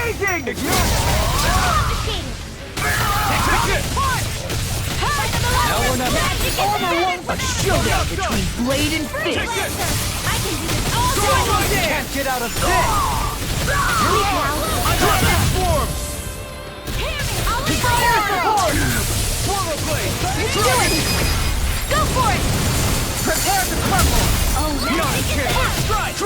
Amazing! Now we're not a showdown between blade and fist. I can do this all day. Can't get out of this. Transform! Swallow blade. Go for it! Prepare to crumble. Oh, magic is out! Strike.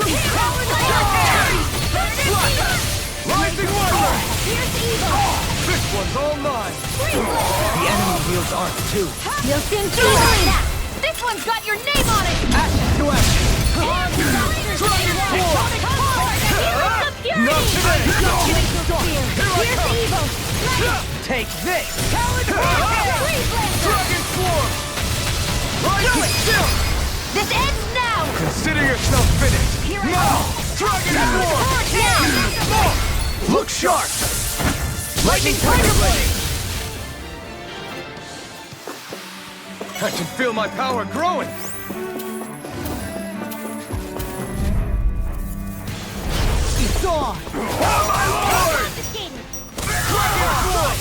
Rising Warrior! Here's evil! This one's all mine! The enemy wields art too. You'll soon feel that! This one's got your name on it! Action to action. Not today! Here's evil! Take this. Dragon Swarm! Rising Still! This ends now! Consider yourself finished! Here I Now! Dragon Swarm! Look sharp! Lightning Tiger Blade! I can feel my power growing! It's on. Oh my lord! Dragon Swarm!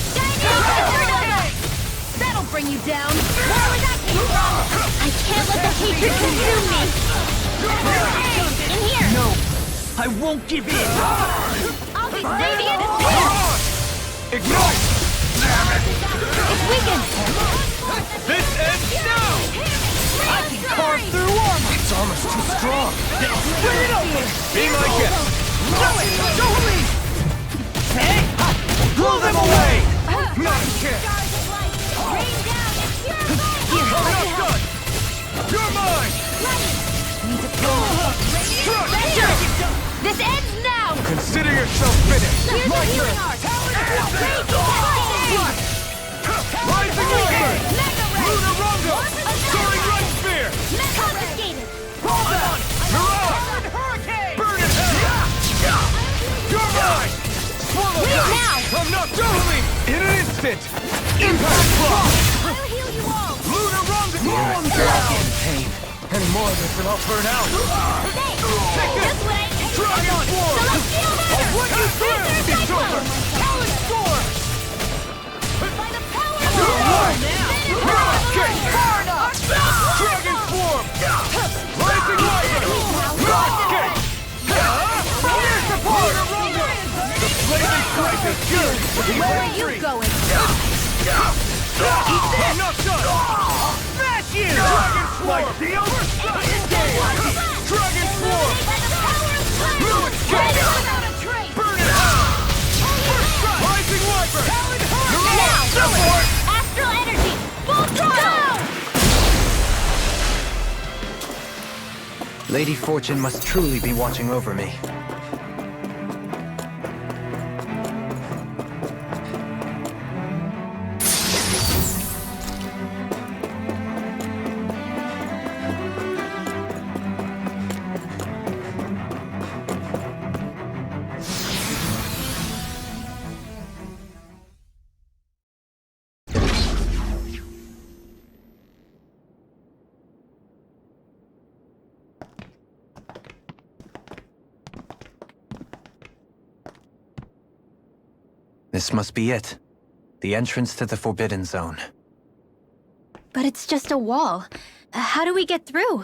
That'll bring you down! Where was that came from? I can't let the hatred consume me! In here! No, I won't give in. I'll be radiant as this! Ignite! It's weakened! This ends now! I can carve through armor. It's almost too strong! Bring it over. Be my guest! Do it. Jolie. Hey, blow them away. Not a chance! Rain down and pure I'm not done! You're mine! This ends now! Consider yourself finished! Here's My the healing turn! art! Rising Viper! Mega Ray! Lunar Rondo! Soaring Right Spear! Confiscated! Mirage! Burn it hell! You're mine! Swallow Leave Blade! now! I'm not totally! In an instant! Impact Block! I'll heal you all! Lunar Rondo! In pain. Any more of this and I'll burn out! Thanks! Just what I need! Dragon So Swarm! let's feel better! I'll run you through! It's over! Talon Storm! By the power of the Right! Venom! Dragon Swarm! Rising Viper! Escape! Here's the part! The flaming strike is good! Where are you going? I'm not done! Smash you. Dragon Swarm! Dragon Swarm! By the power of flame! No escape! Without a trace! Burn it out! Rising Viper! Now! Astral energy! Full throttle! Lady Fortune must truly be watching over me. This must be it. The entrance to the Forbidden Zone. But it's just a wall. How do we get through?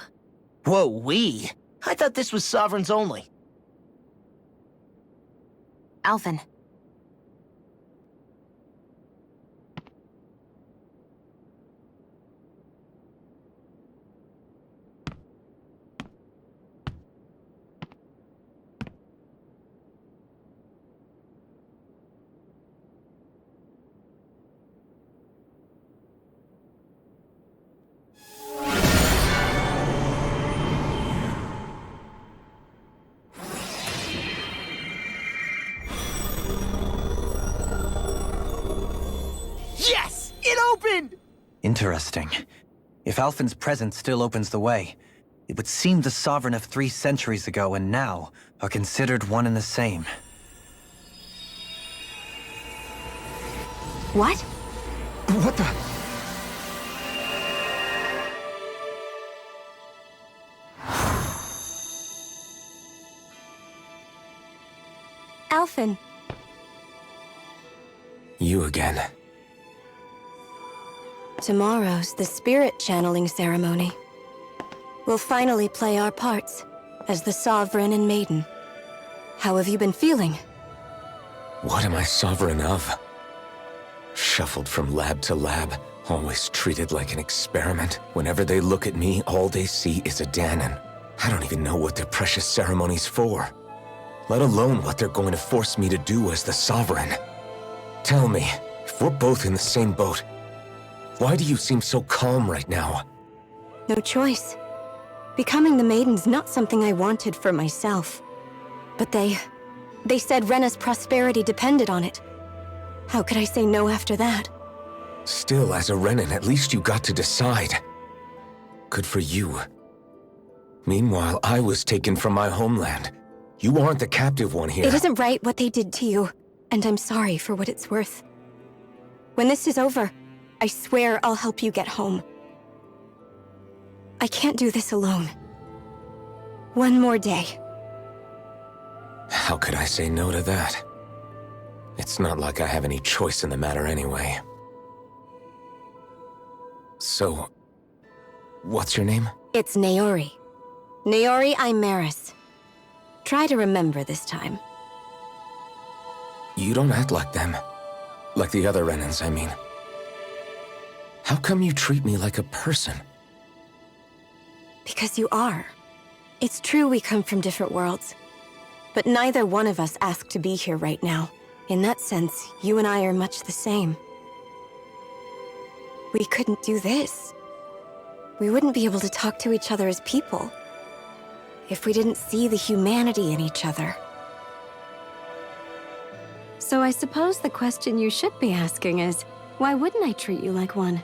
Whoa, we? I thought this was Sovereigns only. Alphen. Yes! It opened! Interesting. If Alphen's presence still opens the way, it would seem the Sovereign of 3 centuries ago and now are considered one and the same. What? What the? Alphen. you again. Tomorrow's the spirit channeling ceremony. We'll finally play our parts as the Sovereign and Maiden. How have you been feeling? What am I sovereign of? Shuffled from lab to lab, always treated like an experiment. Whenever they look at me, all they see is a Danon. I don't even know what their precious ceremony's for, let alone what they're going to force me to do as the Sovereign. Tell me, if we're both in the same boat, why do you seem so calm right now? No choice. Becoming the Maiden's not something I wanted for myself. But they said Rena's prosperity depended on it. How could I say no after that? Still, as a Renan, at least you got to decide. Good for you. Meanwhile, I was taken from my homeland. You aren't the captive one here. It isn't right what they did to you, and I'm sorry for what it's worth. When this is over, I swear I'll help you get home. I can't do this alone. One more day. How could I say no to that? It's not like I have any choice in the matter anyway. So, what's your name? It's Naori. Naori Imaris. Try to remember this time. You don't act like them. Like the other Renans, I mean. How come you treat me like a person? Because you are. It's true we come from different worlds. But neither one of us asked to be here right now. In that sense, you and I are much the same. We couldn't do this. We wouldn't be able to talk to each other as people if we didn't see the humanity in each other. So I suppose the question you should be asking is, why wouldn't I treat you like one?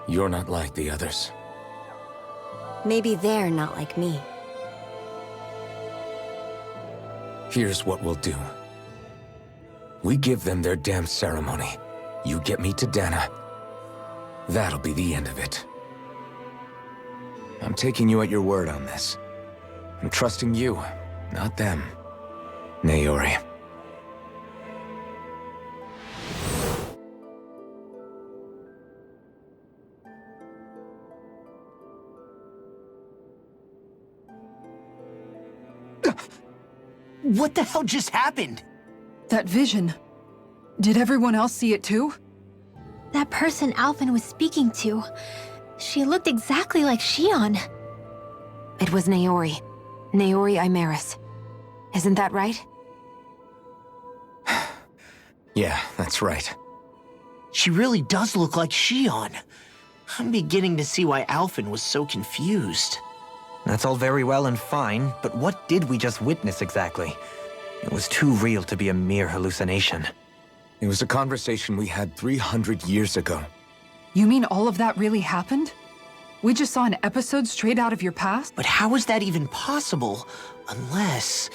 You're not like the others. Maybe they're not like me. Here's what we'll do. We give them their damn ceremony. You get me to Dana. That'll be the end of it. I'm taking you at your word on this. I'm trusting you, not them. Naori. What the hell just happened? That vision. Did everyone else see it too? That person Alphen was speaking to, she looked exactly like Shion. It was Naori. Naori Imaris. Isn't that right? Yeah, that's right. She really does look like Shion. I'm beginning to see why Alphen was so confused. That's all very well and fine, but what did we just witness exactly? It was too real to be a mere hallucination. It was a conversation we had 300 years ago. You mean all of that really happened? We just saw an episode straight out of your past? But how is that even possible? Unless...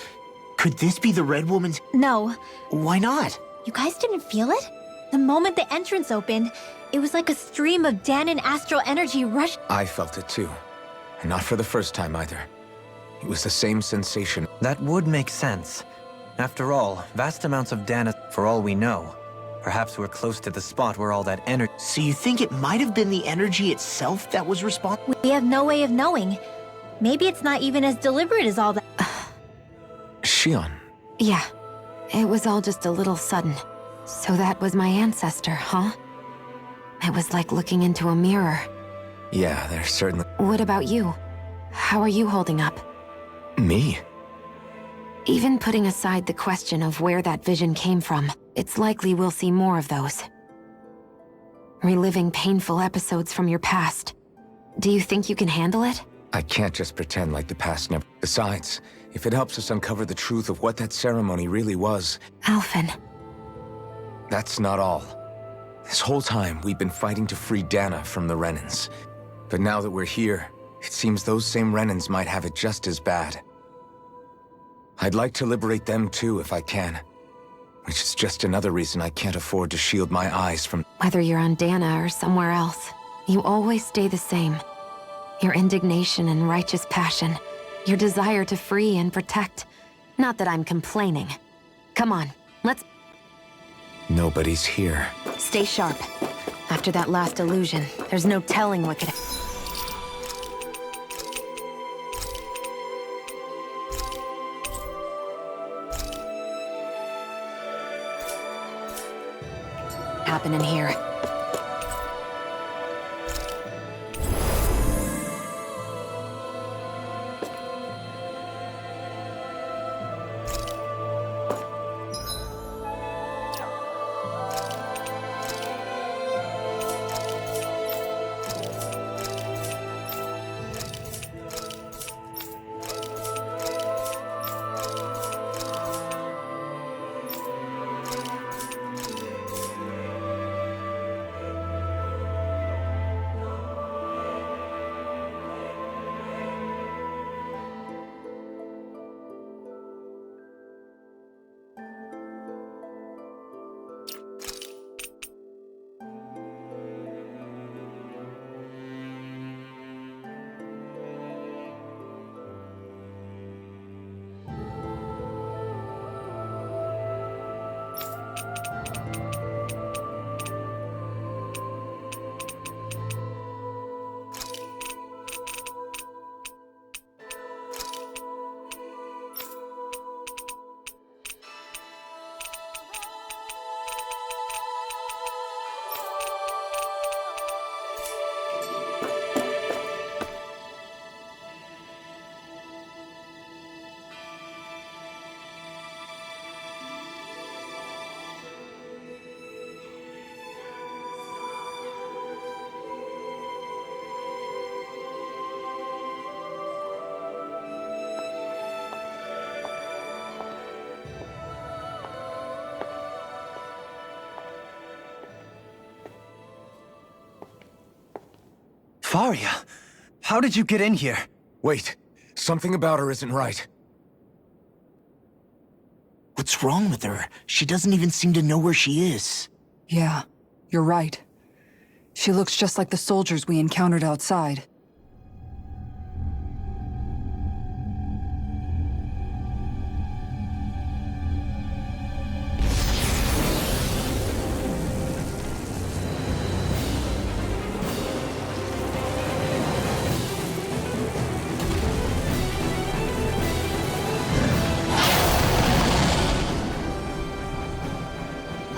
Could this be the Red Woman's... No. Why not? You guys didn't feel it? The moment the entrance opened, it was like a stream of Danon astral energy rushed. I felt it too. And not for the first time either. It was the same sensation. That would make sense. After all, vast amounts of Dana, for all we know. Perhaps we're close to the spot where all that energy... So you think it might have been the energy itself that was responsible? We have no way of knowing. Maybe it's not even as deliberate as all that. Shion. Yeah. It was all just a little sudden. So that was my ancestor, huh? It was like looking into a mirror. Yeah, there's certainly... What about you? How are you holding up? Me? Even putting aside the question of where that vision came from, it's likely we'll see more of those. Reliving painful episodes from your past. Do you think you can handle it? I can't just pretend like the past never... Besides, if it helps us uncover the truth of what that ceremony really was... Alphen. That's not all. This whole time, we've been fighting to free Dana from the Renans. But now that we're here, it seems those same Renans might have it just as bad. I'd like to liberate them too if I can. Which is just another reason I can't afford to shield my eyes from... Whether you're on Dana or somewhere else, you always stay the same. Your indignation and righteous passion. Your desire to free and protect. Not that I'm complaining. Come on, Let's Nobody's here. stay sharp. After that last illusion, there's no telling what could happen in here. Faria, how did you get in here? Wait, something about her isn't right. What's wrong with her? She doesn't even seem to know where she is. Yeah, you're right. She looks just like the soldiers we encountered outside.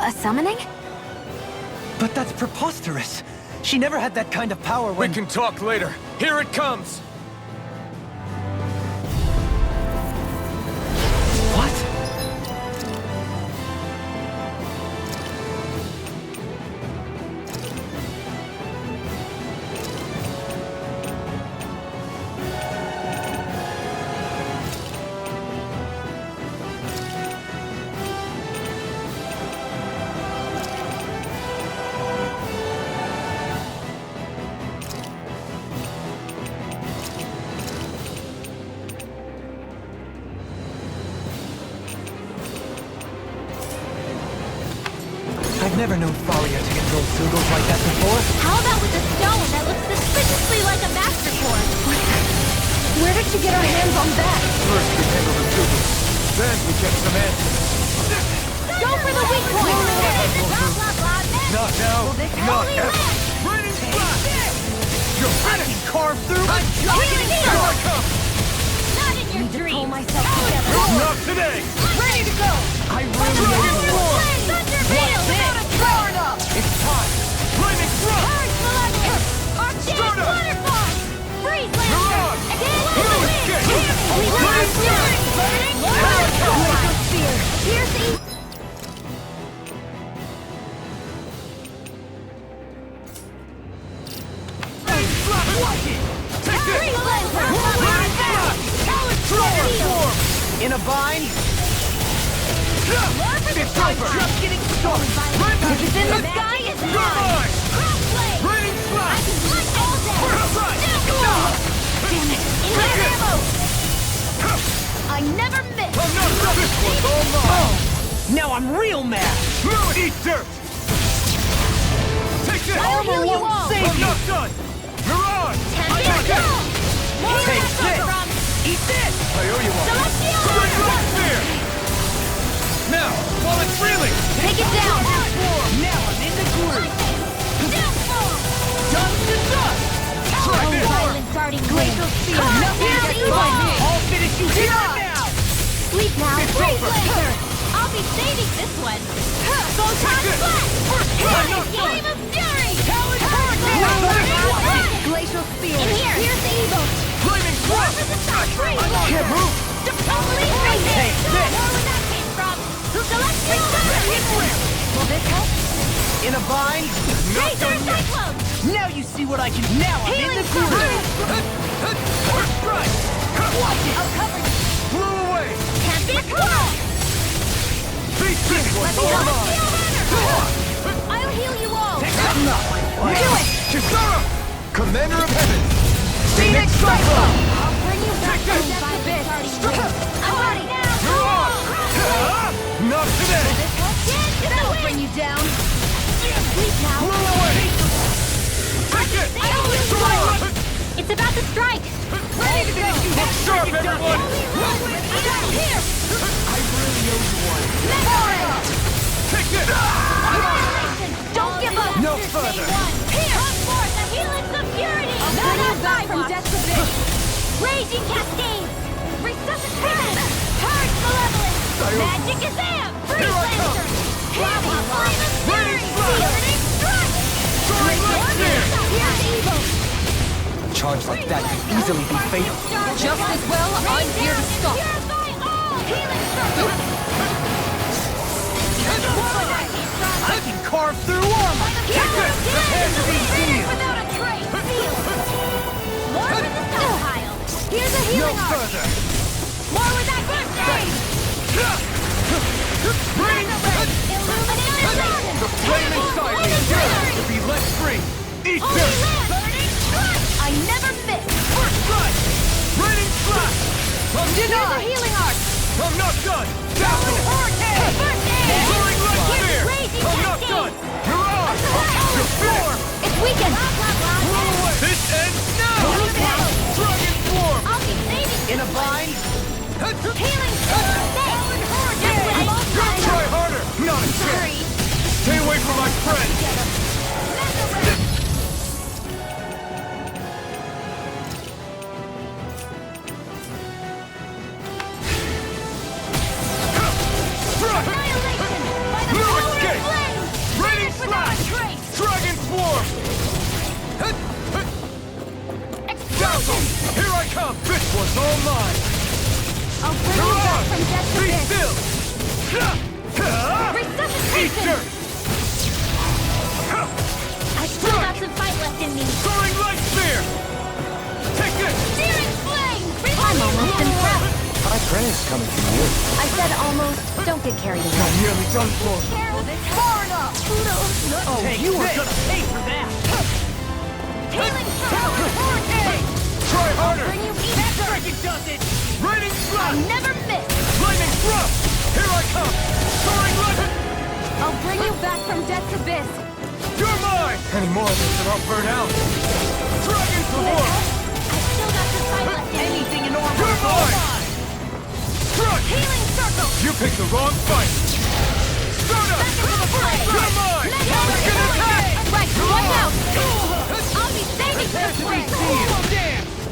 A summoning? But that's preposterous. She never had that kind of power when... We can talk later. Here it comes! What? I've never known Faria to control Sugos like that before. How about with a stone that looks suspiciously like a master sword? Where did she get her hands on that? First we handle the Sugos, then we get some answers. Go for the weak point! Not now, not ever. Raining blast! You're ready! Carved through! Here I come! Not in your dreams! Pull myself together! Not today! Ready to go! I really am war! Thunder Veil! Power up! It's time! Flaming thrust! Earth Malevolence! Arcane Start up! Waterfall! Freeze Lantern! Mirage! Again! Blue escape! We Flaming thrust! Spear! Piercing! Take this! Freeze Lantern! Flaming thrust! Thrower form! In a bind? It's over! Just getting started! If it's in the sky, it's You're mine! Crossblade! Raining blast! Punch all down! Right! Damn it! Inhale ammo! I never miss! I'm not done! This one's all mine! Now I'm real mad! Eat dirt! Take this! I'll heal you all! I'm not done! Mirage! I got Tempest! this! More Take left this! from Eat this! I owe you one! Celestial! Quick light spear! Now, while it's It's Freeze over! laser! I'll be saving this one! Photon blast! Flame of fury! Glacial spear. In here! Here's the evil! Flaming More thrust! for the sun! Freeze laser! Can't move! Police racing! Take this! Where was that came from? Celestial Thunder! Will this help? In a bind? Laser cyclone! Now you see what I can. Now I'm in Healing the groove. First strike! Watch it! I'll cover you! Blew away! Tempest Claw! Be busy! Celestial Runner! I'll heal you all! Do it! Kisara! Commander of Heaven! Phoenix Cyclone. I'll bring you back Take from this! that bit. I'm ready now! You're on! Not today! That'll bring you down! Sleep now! Blew away! Take it! It's about to strike! Ready to go! Look sharp, everyone! I got it here! Take it! Don't give up! No further! Here! Come forth the helix of purity! Bring you back from death to this. Raging cascades! Resuscitation! Purge malevolence! Magic Azam! Freeze Here I come! laser! Heavy flame of fury! Raging blast! Searing strike! Soaring light spear! Here's evil! Charge like that could easily be fatal. Just as well, I'm here to stop. Purify all! Healing circle! I can carve through armor. Prepare to be sealed! Without a trace! Sealed! More with the stockpile! Here's a No healing arc! further! More with that first aid! Bring Illuminated the flame inside me yearns to be let free! Eat this! Burning strike! I never miss! First strike! Raining slash! I'm Here's a denied! healing arc! I'm not done! Dazzle! Hurricane! First aid! Soaring light spear! Raging I'm not cascade! done! You're on! You're finished! It's weakened! Blow away! This ends now! Dragon Swarm! I'll be saving In a bind? healing sword! Just when I'm all tied Try up! harder! Not a chance! Sorry! Stay away from my friend! Annihilation! By the No power of escape! flame! Raining Without a slash! trace! Dragon Swarm! Dazzle! Here I come! This one's all mine! I'll bring you You're back on! from death to Be this! still! Resuscitation! Eater! I still got some fight left in me! Soaring light spear! Take this! Searing flame! I'm almost impressed! High praise coming from you. I said almost. Don't get carried away. I'm nearly done for. Far enough! Oh, you were gonna pay for that. Healing circle! Hurricane! Try harder! Bring you each It does it. Raining I slash! never miss! Lightning thrust! Here I come! Soaring light! I'll bring you back from death's abyss! You're mine! Any more of this and I'll burn out! Dragon Swarm! I still got some fight left in me! Anything in order. You're mine! Strike! Healing circle! You picked the wrong fight! Start up! You're mine! Let's get attack! Right, watch out! I'll be saving this way!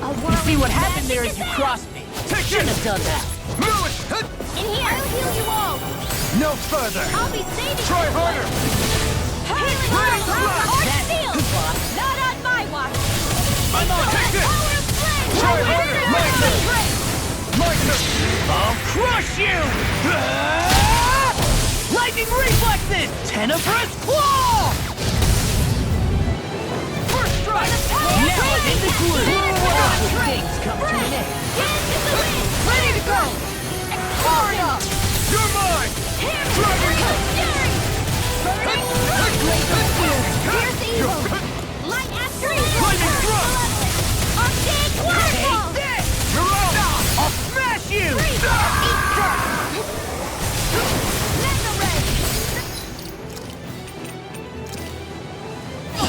You see what happened there is you crossed me. Take Shouldn't this! have done that. Lewis! In here! I'll heal you all! No further! I'll be saving Try this harder! Healing Blast! or steel! Not on my watch! I'm on! Take this! Power of flame! Try harder! My turn! Right. My turn! I'll crush you! Lightning reflexes! Tenebrous claw! First strike! Now I'm in the groove. Right. Things come to an end. Ready to go! Far enough! You're mine! Dragon! Here's evil! Light after Lightning thrust! Arcade waterfall! You're out! I'll smash you!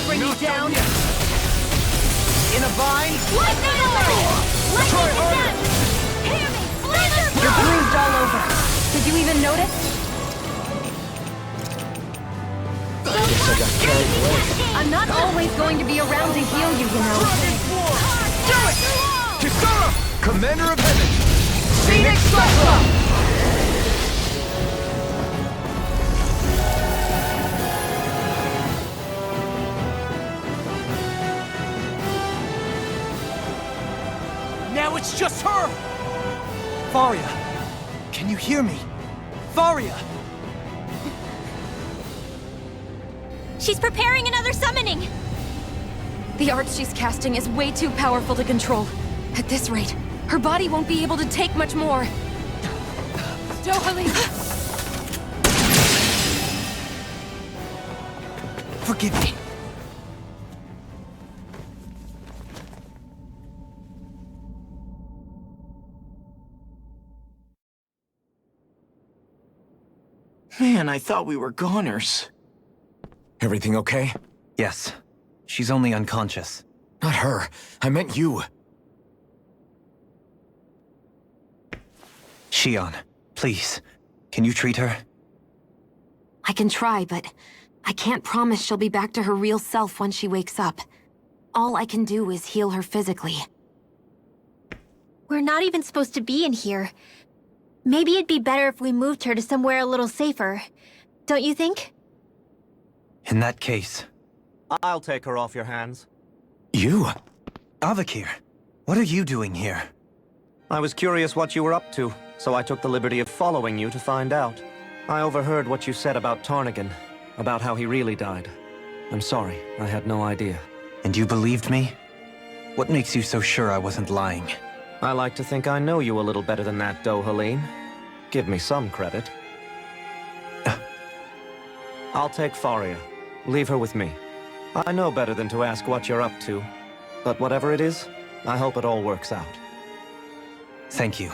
Bring you down! In a bind? Lightning alert! Lightning descent! Hear me! Laser You're bruised all over. Did you even notice? Guess I got carried away. I'm not always going to be around to heal you, you know. Dragon Swarm! Do it! Kisara! Commander of Heaven! Phoenix Cyclone! It's just her! Faria! Can you hear me? Faria! She's preparing another summoning! The art she's casting is way too powerful to control. At this rate, her body won't be able to take much more. Dohalim! Forgive me. Man, I thought we were goners. Everything okay? Yes. She's only unconscious. Not her. I meant you. Shion, please. Can you treat her? I can try, but I can't promise she'll be back to her real self when she wakes up. All I can do is heal her physically. We're not even supposed to be in here. Maybe it'd be better if we moved her to somewhere a little safer. Don't you think? In that case... I'll take her off your hands. You? Avakir, what are you doing here? I was curious what you were up to, so I took the liberty of following you to find out. I overheard what you said about Tarnigan, about how he really died. I'm sorry, I had no idea. And you believed me? What makes you so sure I wasn't lying? I like to think I know you a little better than that, Dohalim. Give me some credit. I'll take Faria. Leave her with me. I know better than to ask what you're up to. But whatever it is, I hope it all works out. Thank you.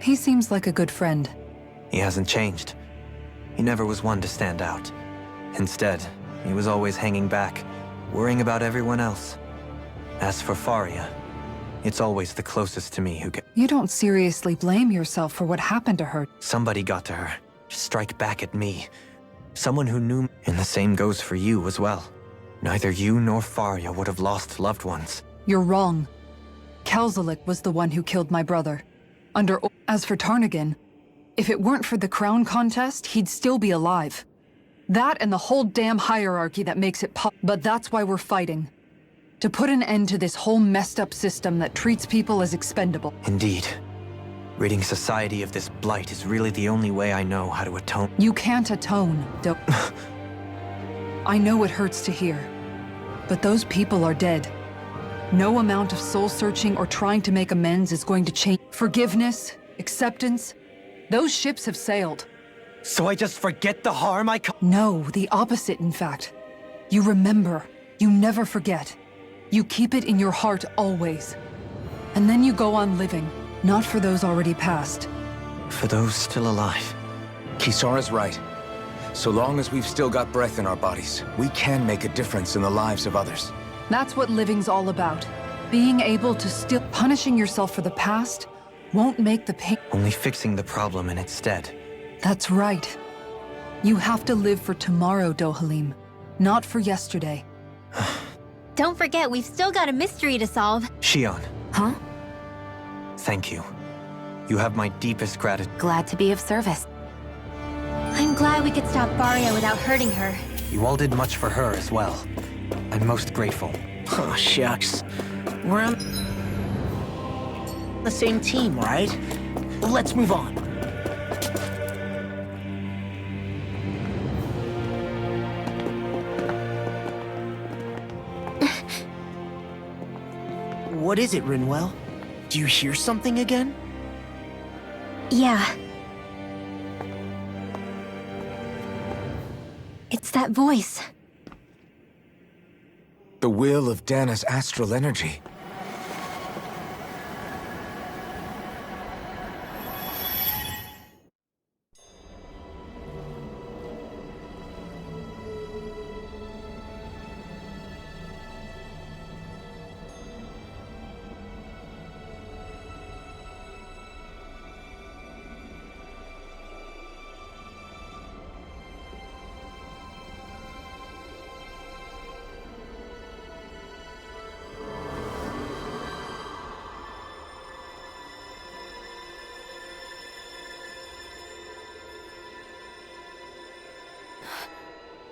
He seems like a good friend. He hasn't changed. He never was one to stand out. Instead, he was always hanging back, worrying about everyone else. As for Faria, it's always the closest to me who can... You don't seriously blame yourself for what happened to her. Somebody got to her, to strike back at me. Someone who knew me. And the same goes for you as well. Neither you nor Faria would have lost loved ones. You're wrong. Kelzelik was the one who killed my brother. As for Tarnigan, if it weren't for the crown contest, he'd still be alive. That and the whole damn hierarchy that makes it But that's why we're fighting. To put an end to this whole messed up system that treats people as expendable. Indeed. Ridding society of this blight is really the only way I know how to atone. You can't atone, I know it hurts to hear, but those people are dead. No amount of soul-searching or trying to make amends is going to change. Forgiveness, acceptance, those ships have sailed. So I just forget the harm I No, the opposite, in fact. You remember. You never forget. You keep it in your heart always. And then you go on living, not for those already passed. For those still alive. Kisara's right. So long as we've still got breath in our bodies, we can make a difference in the lives of others. That's what living's all about. Being able to still... Punishing yourself for the past won't make the pain... Only fixing the problem in its stead. That's right. You have to live for tomorrow, Dohalim, not for yesterday. Don't forget, we've still got a mystery to solve. Shion, Huh? thank you. You have my deepest gratitude. Glad to be of service. I'm glad we could stop Faria without hurting her. You all did much for her as well. I'm most grateful. Oh, shucks. We're on the same team, right? Let's move on. What is it, Rinwell? Do you hear something again? Yeah. It's that voice. The will of Dana's astral energy.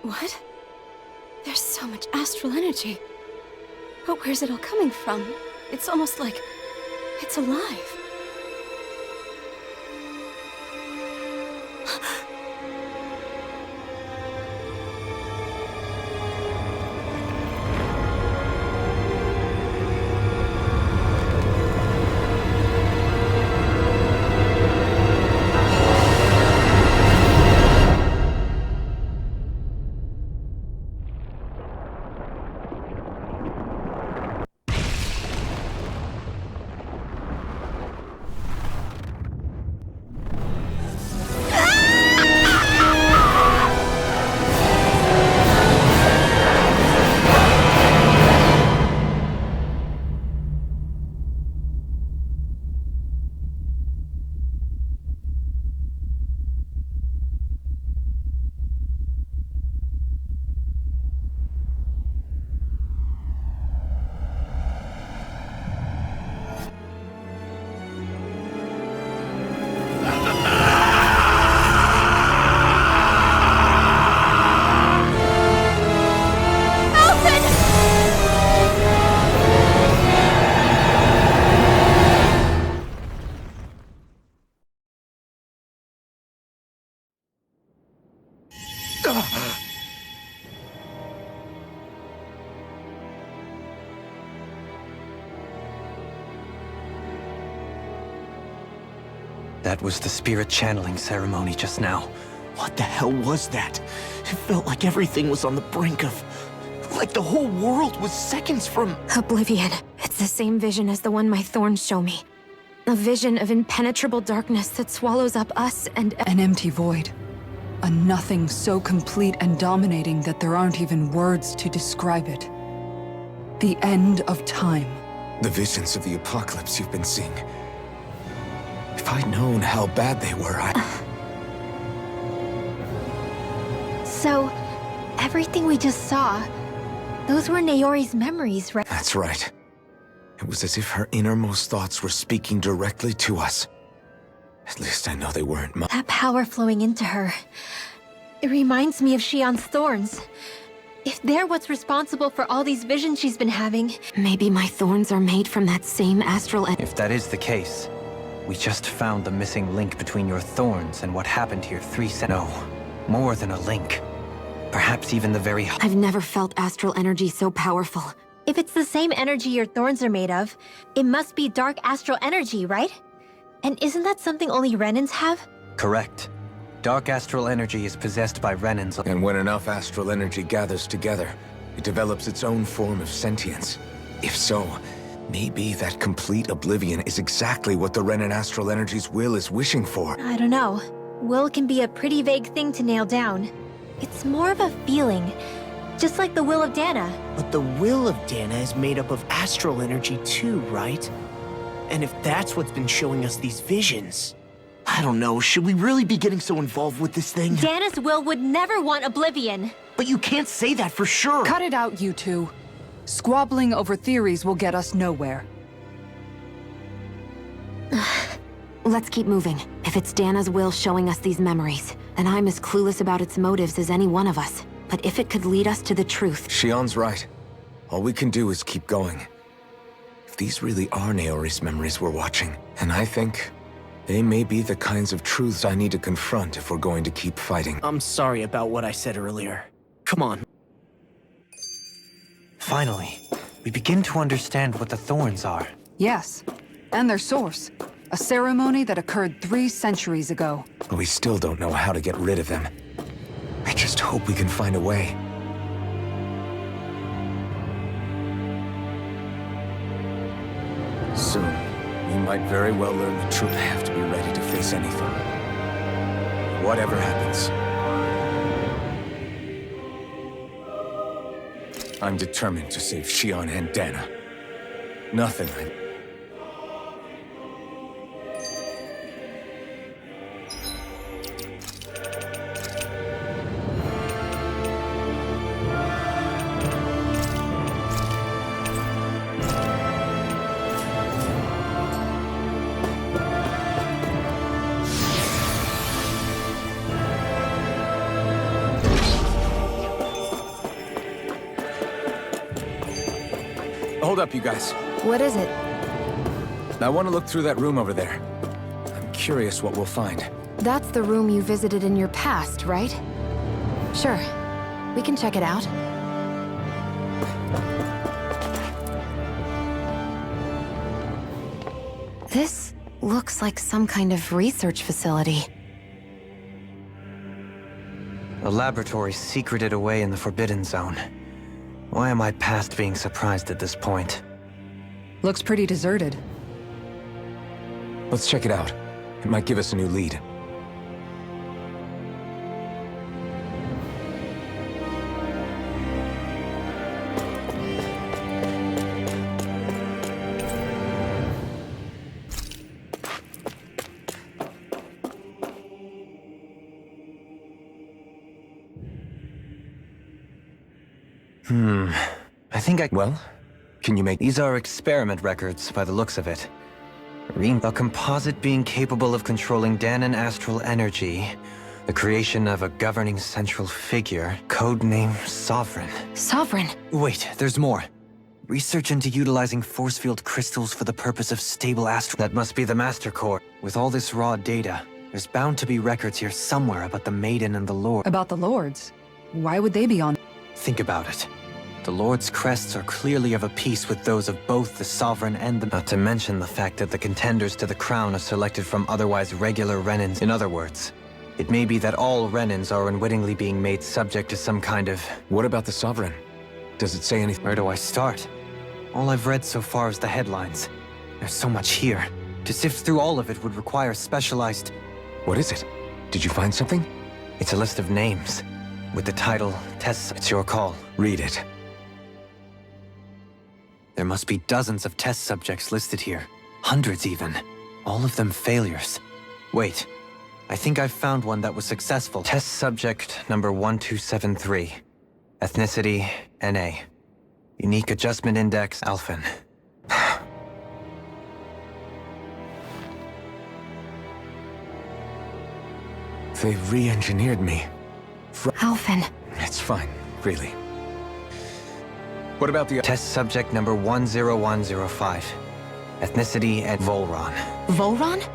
What? There's so much astral energy. But where's it all coming from? It's almost like it's alive. That was the spirit channeling ceremony just now. What the hell was that? It felt like everything was on the brink of... like the whole world was seconds from... Oblivion. It's the same vision as the one my thorns show me. A vision of impenetrable darkness that swallows up us and... An empty void. A nothing so complete and dominating that there aren't even words to describe it. The end of time. The visions of the apocalypse you've been seeing. If I'd known how bad they were, So, everything we just saw, those were Naori's memories, right? That's right. It was as if her innermost thoughts were speaking directly to us. At least I know they weren't mine. That power flowing into her. It reminds me of Shion's thorns. If they're what's responsible for all these visions she's been having... Maybe my thorns are made from that same astral... If that is the case, we just found the missing link between your thorns and what happened here 3 No, more than a link. Perhaps even the very... I've never felt astral energy so powerful. If it's the same energy your thorns are made of, it must be dark astral energy, right? And isn't that something only Renans have? Correct. Dark astral energy is possessed by Renans. And when enough astral energy gathers together, it develops its own form of sentience. If so, maybe that complete oblivion is exactly what the Renan astral energy's will is wishing for. I don't know. Will can be a pretty vague thing to nail down. It's more of a feeling, just like the will of Dana. But the will of Dana is made up of astral energy too, right? And if that's what's been showing us these visions... I don't know, should we really be getting so involved with this thing? Dana's will would never want oblivion. But you can't say that for sure! Cut it out, you two. Squabbling over theories will get us nowhere. Let's keep moving. If it's Dana's will showing us these memories, then I'm as clueless about its motives as any one of us. But if it could lead us to the truth... Shion's right. All we can do is keep going. If these really are Naori's memories we're watching, and I think they may be the kinds of truths I need to confront if we're going to keep fighting. I'm sorry about what I said earlier. Come on. Finally, we begin to understand what the thorns are. Yes, and their source. A ceremony that occurred 3 centuries ago. But we still don't know how to get rid of them. I just hope we can find a way. Soon, we might very well learn the truth. I have to be ready to face anything. Whatever happens. I'm determined to save Shion and Dana. Nothing Hold up, you guys. What is it? I want to look through that room over there. I'm curious what we'll find. That's the room you visited in your past, right? Sure. We can check it out. This looks like some kind of research facility. A laboratory secreted away in the Forbidden Zone. Why am I past being surprised at this point? Looks pretty deserted. Let's check it out. It might give us a new lead. I think I... Well, can you make... These are experiment records, by the looks of it. A composite being capable of controlling Danon astral energy. The creation of a governing central figure. Codename Sovereign. Sovereign? Wait, there's more. Research into utilizing force field crystals for the purpose of stable astral... That must be the Master Core. With all this raw data, there's bound to be records here somewhere about the Maiden and the Lord. About the Lords? Why would they be on? Think about it. The Lord's crests are clearly of a piece with those of both the Sovereign and the... Not to mention the fact that the contenders to the crown are selected from otherwise regular Renans. In other words, it may be that all Renans are unwittingly being made subject to some kind of... What about the Sovereign? Does it say anything? Where do I start? All I've read so far is the headlines. There's so much here. To sift through all of it would require specialized... What is it? Did you find something? It's a list of names. With the title, Tests. It's your call. Read it. There must be dozens of test subjects listed here. Hundreds even. All of them failures. Wait. I think I've found one that was successful. Test subject number 1273. Ethnicity, NA. Unique adjustment index, Alphen. They re-engineered me. Alphen. It's fine, really. What about the... Test subject number 10105. Ethnicity and Volron. Volron?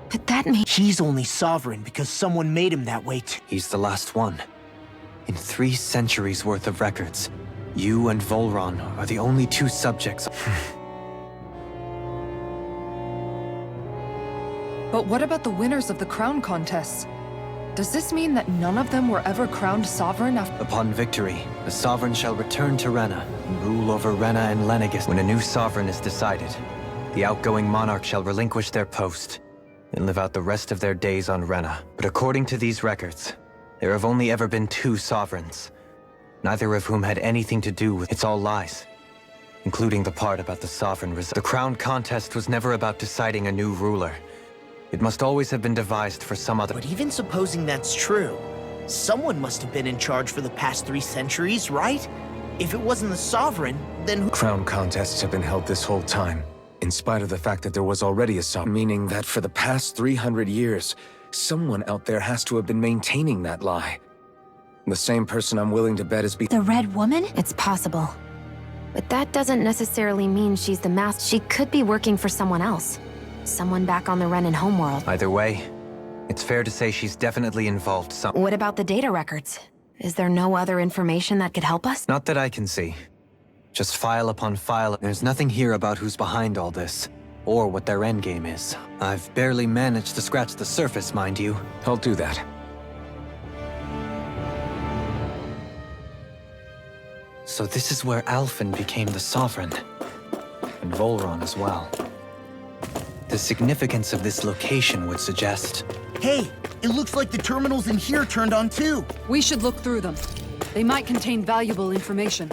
But that means... He's only sovereign because someone made him that way He's the last one. In 3 centuries worth of records, you and Volron are the only 2 subjects. But what about the winners of the crown contests? Does this mean that none of them were ever crowned sovereign after— Upon victory, the Sovereign shall return to Rena and rule over Rena and Lenegis. When a new Sovereign is decided, the outgoing monarch shall relinquish their post and live out the rest of their days on Rena. But according to these records, there have only ever been 2 Sovereigns, neither of whom had anything to do with— It's all lies, including the part about the Sovereign. The crown contest was never about deciding a new ruler. It must always have been devised for some other— But even supposing that's true, someone must have been in charge for the past 3 centuries, right? If it wasn't the Sovereign, then who— Crown contests have been held this whole time, in spite of the fact that there was already a Sovereign. Meaning that for the past 300 years, someone out there has to have been maintaining that lie. The same person I'm willing to bet is The Red Woman? It's possible. But that doesn't necessarily mean she's the master. She could be working for someone else. Someone back on the Renan homeworld. Either way, it's fair to say she's definitely involved some— What about the data records? Is there no other information that could help us? Not that I can see. Just file upon file. There's nothing here about who's behind all this, or what their endgame is. I've barely managed to scratch the surface, mind you. I'll do that. So this is where Alphen became the Sovereign. And Volron as well. The significance of this location would suggest... Hey, it looks like the terminals in here turned on too. We should look through them. They might contain valuable information.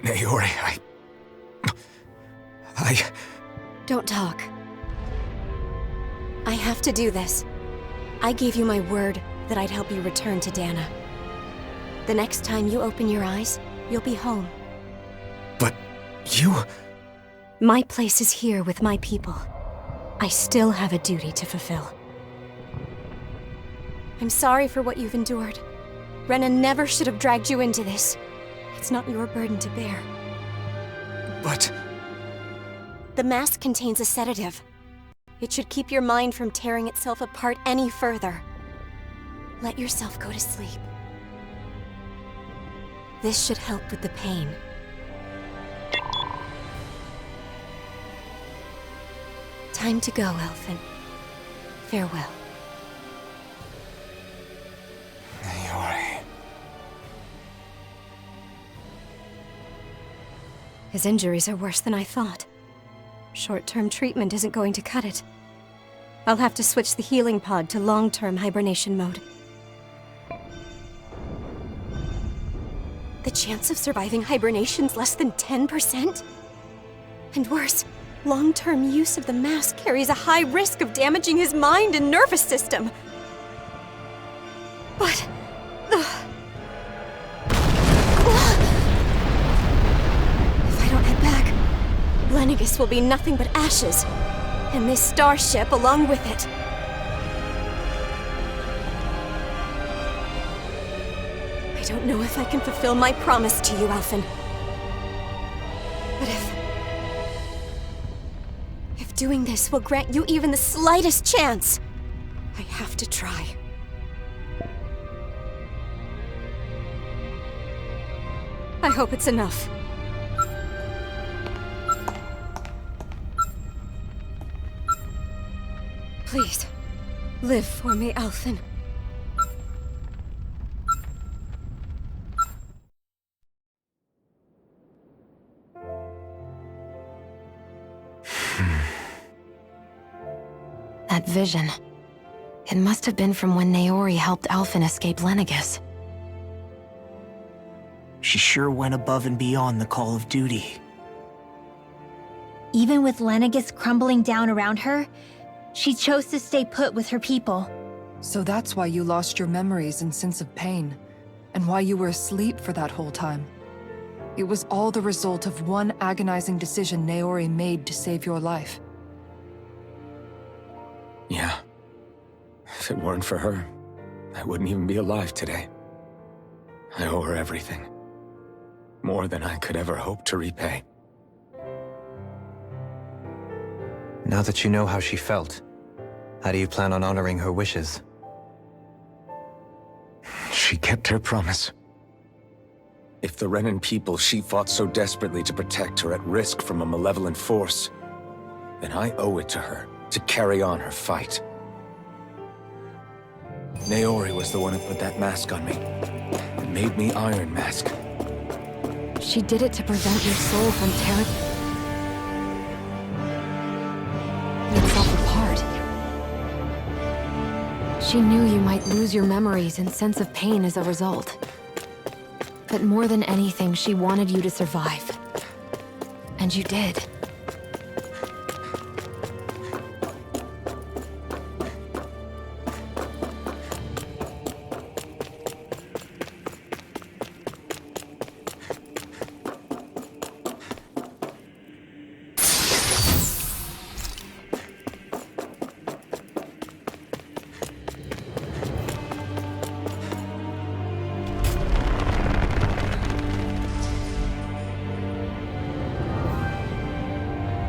Naori, I... Don't talk. I have to do this. I gave you my word that I'd help you return to Dana. The next time you open your eyes, you'll be home. But you... My place is here with my people. I still have a duty to fulfill. I'm sorry for what you've endured. Renan never should have dragged you into this. It's not your burden to bear. But... The mask contains a sedative. It should keep your mind from tearing itself apart any further. Let yourself go to sleep. This should help with the pain. Time to go, Elfin. Farewell. Naori... His injuries are worse than I thought. Short-term treatment isn't going to cut it. I'll have to switch the healing pod to long-term hibernation mode. The chance of surviving hibernation's less than 10%? And worse, long-term use of the mask carries a high risk of damaging his mind and nervous system. But... If I don't head back, Lenegis will be nothing but ashes, and this starship along with it. I don't know if I can fulfill my promise to you, Alphen. But if doing this will grant you even the slightest chance, I have to try. I hope it's enough. Please, live for me, Alphen. That vision. It must have been from when Naori helped Alphen escape Lenegis. She sure went above and beyond the call of duty. Even with Lenegis crumbling down around her, she chose to stay put with her people. So that's why you lost your memories and sense of pain, and why you were asleep for that whole time. It was all the result of one agonizing decision Naori made to save your life. Yeah. If it weren't for her, I wouldn't even be alive today. I owe her everything. More than I could ever hope to repay. Now that you know how she felt, how do you plan on honoring her wishes? She kept her promise. If the Renan people she fought so desperately to protect are at risk from a malevolent force, then I owe it to her to carry on her fight. Naori was the one who put that mask on me, and made me Iron Mask. She did it to prevent your soul from tearing itself apart. She knew you might lose your memories and sense of pain as a result. But more than anything, she wanted you to survive. And you did.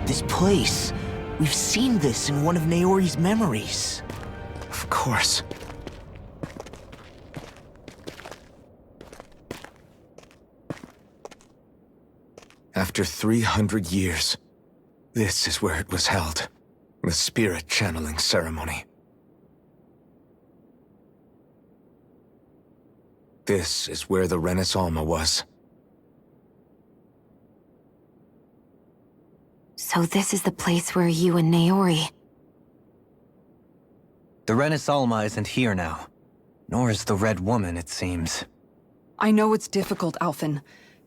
This place. We've seen this in one of Naori's memories. Of course. After 300 years, this is where it was held. The spirit channeling ceremony. This is where the Renis Alma was. So this is the place where you and Naori... The Renis Alma isn't here now. Nor is the Red Woman, it seems. I know it's difficult, Alphen.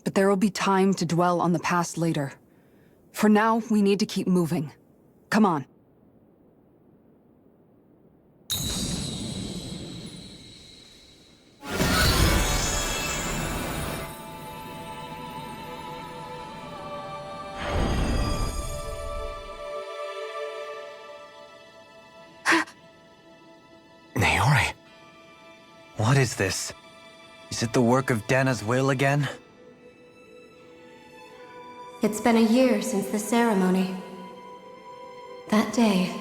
but there will be time to dwell on the past later. For now, we need to keep moving. Come on. Naori. What is this? Is it the work of Dana's will again? It's been a year since the ceremony. That day,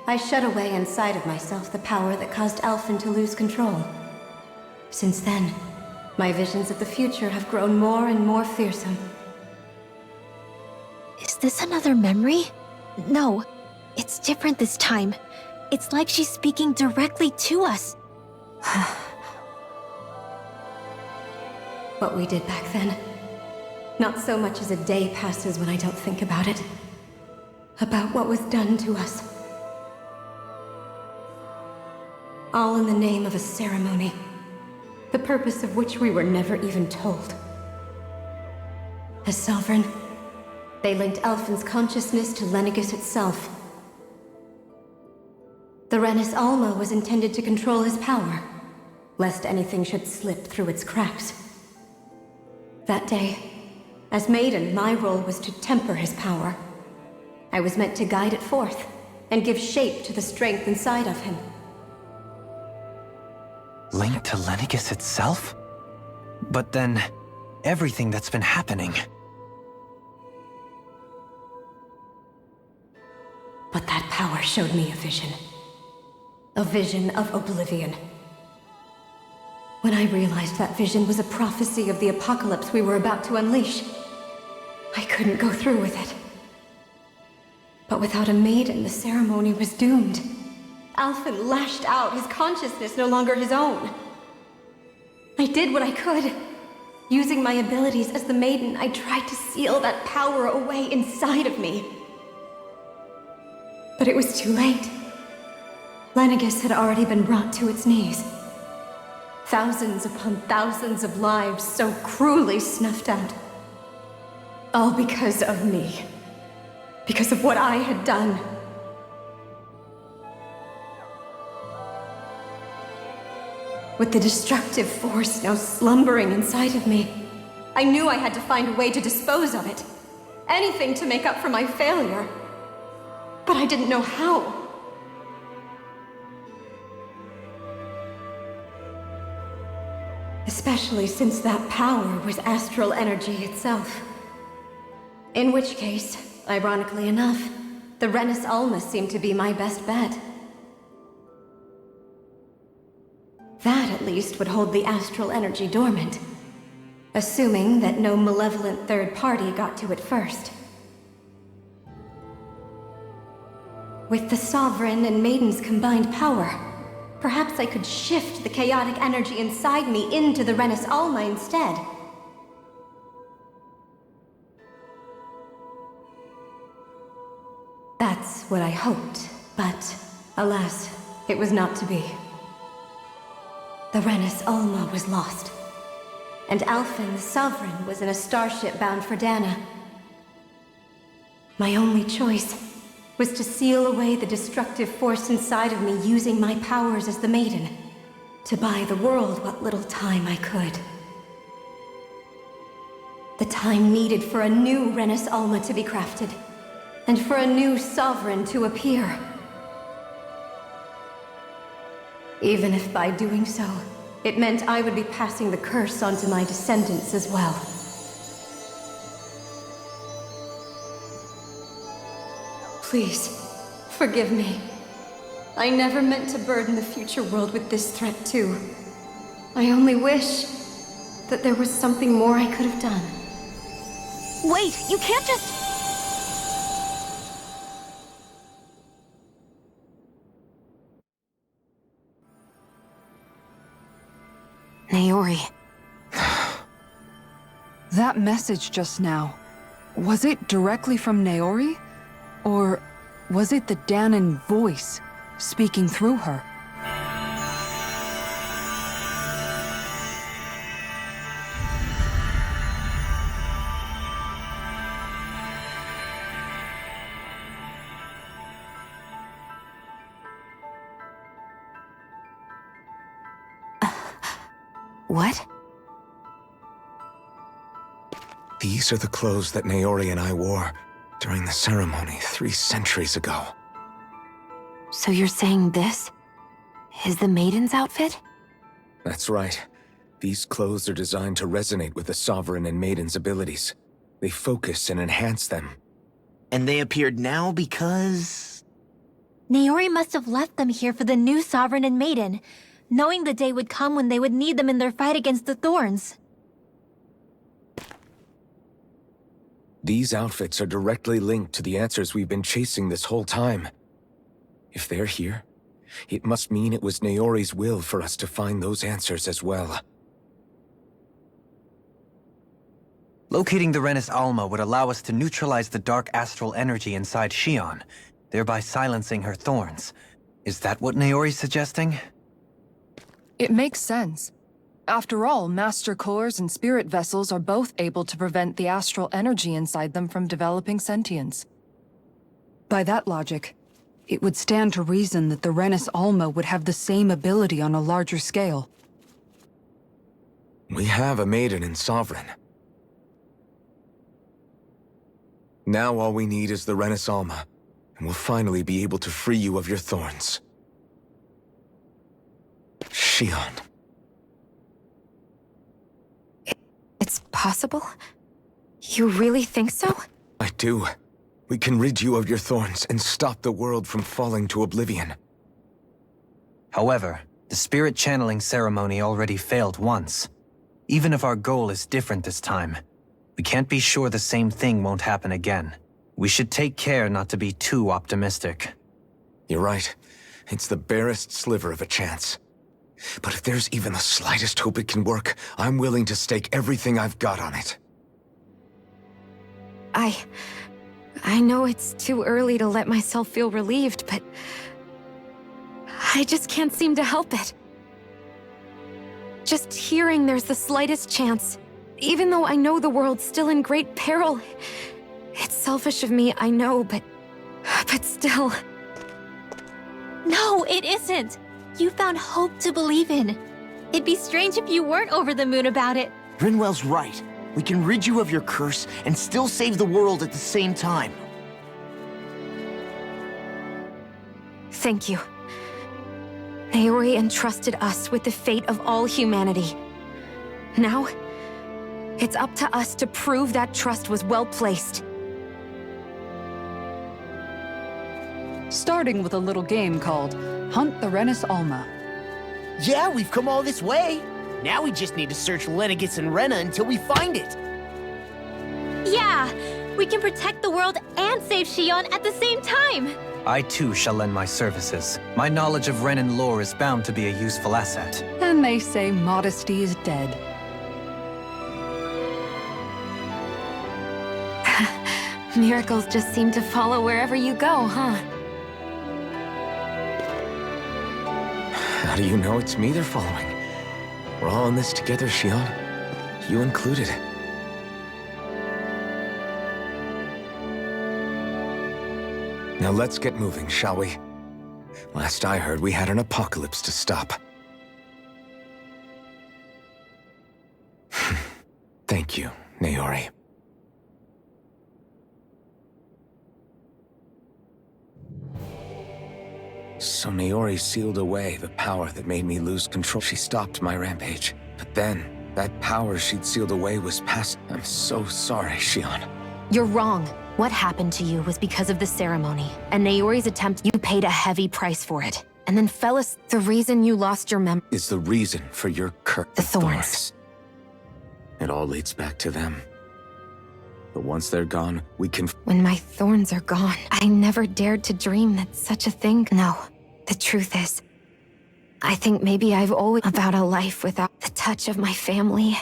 I shut away inside of myself the power that caused Alphen to lose control. Since then, my visions of the future have grown more and more fearsome. Is this another memory? No, it's different this time. It's like she's speaking directly to us. What we did back then. Not so much as a day passes when I don't think about it. About what was done to us. All in the name of a ceremony. The purpose of which we were never even told. As Sovereign, they linked Alphen's consciousness to Lenegis itself. The Renis Alma was intended to control his power, lest anything should slip through its cracks. That day, as Maiden, my role was to temper his power. I was meant to guide it forth, and give shape to the strength inside of him. Linked to Lenegis itself? But then, everything that's been happening. But that power showed me a vision. A vision of oblivion. When I realized that vision was a prophecy of the apocalypse we were about to unleash, I couldn't go through with it. But without a maiden, the ceremony was doomed. Alphen lashed out, his consciousness no longer his own. I did what I could. Using my abilities as the maiden, I tried to seal that power away inside of me. But it was too late. Lenegis had already been brought to its knees. Thousands upon thousands of lives so cruelly snuffed out. All because of me. Because of what I had done. With the destructive force now slumbering inside of me, I knew I had to find a way to dispose of it. Anything to make up for my failure. But I didn't know how. Especially since that power was astral energy itself. In which case, ironically enough, the Renis Alma seemed to be my best bet. That, at least, would hold the astral energy dormant. Assuming that no malevolent third party got to it first. With the Sovereign and Maiden's combined power, perhaps I could shift the chaotic energy inside me into the Renis Alma instead. That's what I hoped, but alas, it was not to be. The Renis Alma was lost, and Alphen, the Sovereign, was in a starship bound for Dana. My only choice was to seal away the destructive force inside of me using my powers as the Maiden, to buy the world what little time I could. The time needed for a new Renis Alma to be crafted, and for a new Sovereign to appear. Even if by doing so, it meant I would be passing the curse onto my descendants as well. Please, forgive me. I never meant to burden the future world with this threat too. I only wish that there was something more I could have done. Wait, you can't just... Naori. That message just now, was it directly from Naori? Or was it the Danan voice speaking through her? What? These are the clothes that Naori and I wore during the ceremony 3 centuries ago. So you're saying this is the Maiden's outfit? That's right. These clothes are designed to resonate with the Sovereign and Maiden's abilities. They focus and enhance them. And they appeared now because... Naori must have left them here for the new Sovereign and Maiden, knowing the day would come when they would need them in their fight against the Thorns. These outfits are directly linked to the answers we've been chasing this whole time. If they're here, it must mean it was Naori's will for us to find those answers as well. Locating the Renis Alma would allow us to neutralize the dark astral energy inside Shion, thereby silencing her thorns. Is that what Naori's suggesting? It makes sense. After all, Master Cores and Spirit Vessels are both able to prevent the astral energy inside them from developing sentience. By that logic, it would stand to reason that the Renis Alma would have the same ability on a larger scale. We have a Maiden and Sovereign. Now all we need is the Renis Alma, and we'll finally be able to free you of your thorns. Shion. It's possible? You really think so? I do. We can rid you of your thorns and stop the world from falling to oblivion. However, the spirit channeling ceremony already failed once. Even if our goal is different this time, we can't be sure the same thing won't happen again. We should take care not to be too optimistic. You're right. It's the barest sliver of a chance. But if there's even the slightest hope it can work, I'm willing to stake everything I've got on it. I know it's too early to let myself feel relieved, but I just can't seem to help it. Just hearing there's the slightest chance, even though I know the world's still in great peril. It's selfish of me, I know, but still. No, it isn't! You found hope to believe in. It'd be strange if you weren't over the moon about it. Rinwell's right. We can rid you of your curse and still save the world at the same time. Thank you. Naori entrusted us with the fate of all humanity. Now, it's up to us to prove that trust was well placed. Starting with a little game called Hunt the Renis Alma. Yeah, we've come all this way. Now we just need to search Lenegis and Rena until we find it. Yeah! We can protect the world and save Shion at the same time! I too shall lend my services. My knowledge of Renan lore is bound to be a useful asset. And they say modesty is dead. Miracles just seem to follow wherever you go, huh? How do you know it's me they're following? We're all in this together, Shion. You included. Now let's get moving, shall we? Last I heard, we had an apocalypse to stop. Thank you, Naori. So Naori sealed away the power that made me lose control. She stopped my rampage. But then, that power she'd sealed away was past. I'm so sorry, Shion. You're wrong. What happened to you was because of the ceremony, and Naori's attempt. You paid a heavy price for it. And then Fellas, the reason you lost your memory is the reason for your curse. The thorns. It all leads back to them. But once they're gone, we can... When my thorns are gone, I never dared to dream that such a thing... No, the truth is, I think maybe I've always about a life without the touch of my family,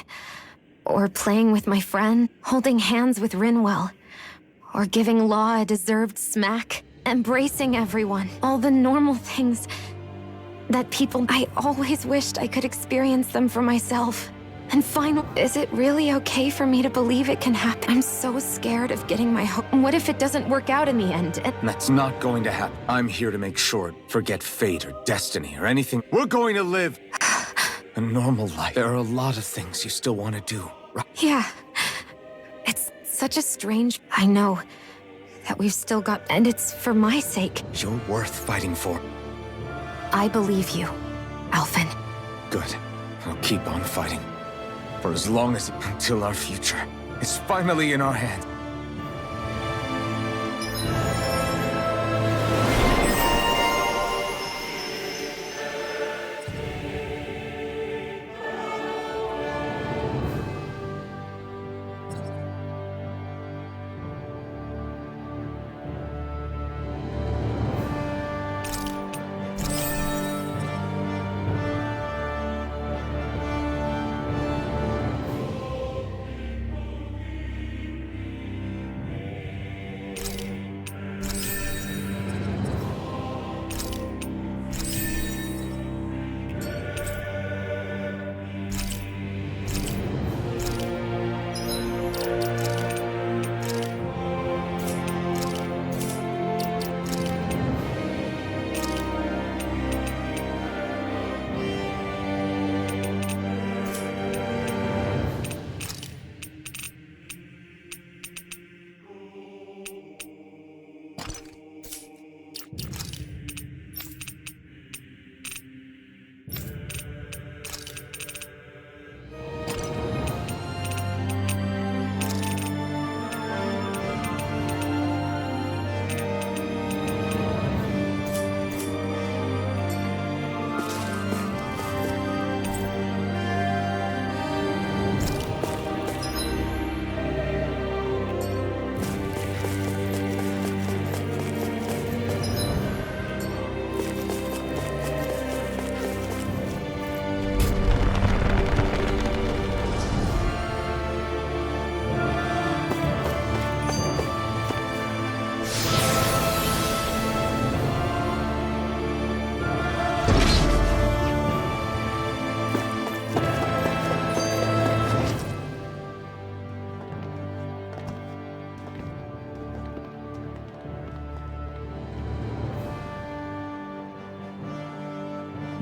or playing with my friend, holding hands with Rinwell, or giving Law a deserved smack, embracing everyone, all the normal things that people... I always wished I could experience them for myself. And finally, is it really okay for me to believe it can happen? I'm so scared of getting my hope. What if it doesn't work out in the end? That's not going to happen. I'm here to make sure. Forget fate or destiny or anything. We're going to live. a normal life. There are a lot of things you still want to do, right? Yeah. It's such a strange... I know that we've still got... And it's for my sake. You're worth fighting for. I believe you, Alphen. Good. I'll keep on fighting. For as long as... until our future is finally in our hands.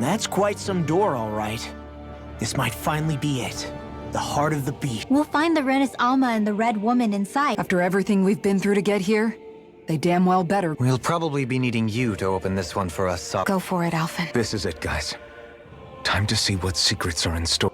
That's quite some door, all right. This might finally be it. The heart of the beast. We'll find the Renis Alma and the Red Woman inside. After everything we've been through to get here, they damn well better. We'll probably be needing you to open this one for us, so... Go for it, Alphen. This is it, guys. Time to see what secrets are in store.